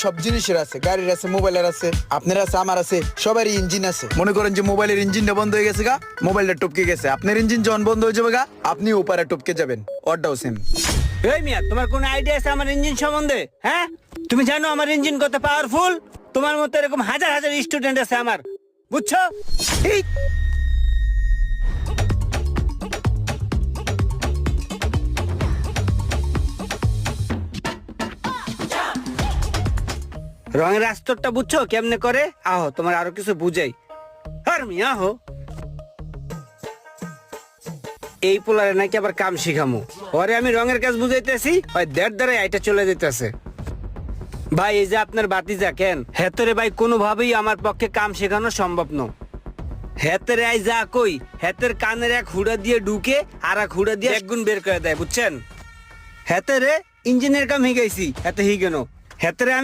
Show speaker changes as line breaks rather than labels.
সব জিনিসের আছে, গাড়ির আছে, মোবাইলের আছে, আপনার আছে, আমার আছে, সবারই ইঞ্জিন আছে। মনে করেন যে মোবাইলের ইঞ্জিনটা বন্ধ হয়ে গেছে গা, মোবাইলটা টপকে গেছে, আপনার ইঞ্জিন যখন বন্ধ হয়ে যাবে গা, আপনি ওপারে টপকে যাবেন। ওটাও সেম।
এই মিয়া, তোমার কোন আইডিয়া আছে আমার ইঞ্জিন সম্বন্ধে? হ্যাঁ, তুমি জানো আমার ইঞ্জিন কত পাওয়ারফুল? তোমার মতো এরকম হাজার হাজার স্টুডেন্ট আছে আমার, বুঝছো? এই রঙের আস্তরটা বুঝছো কেমনে করে? আহো তোমার আরো কিছু বুঝাই। আর মিয়া আহো, এই পোলারে নাকি আবার কাম শিখামু। ওরে আমি রঙের কাজ বুঝাইতেছি, ওই দেড় দ্বারে আইটা চলে যেতেছে। ভাই এই যে আপনার বাতিজা কেন হেতরে ভাই কোনোভাবেই আমার পক্ষে কাম শেখানো সম্ভব নয়। হেতের আই যা কই, হেতের কানের এক হুড়া দিয়ে ঢুকে আর এক হুড়া দিয়ে এক গুণ বের করে দেয়, বুঝছেন? হেতেরে ইঞ্জিনের কাম হিগাইছি, হেতে হিগেনো হেতেরে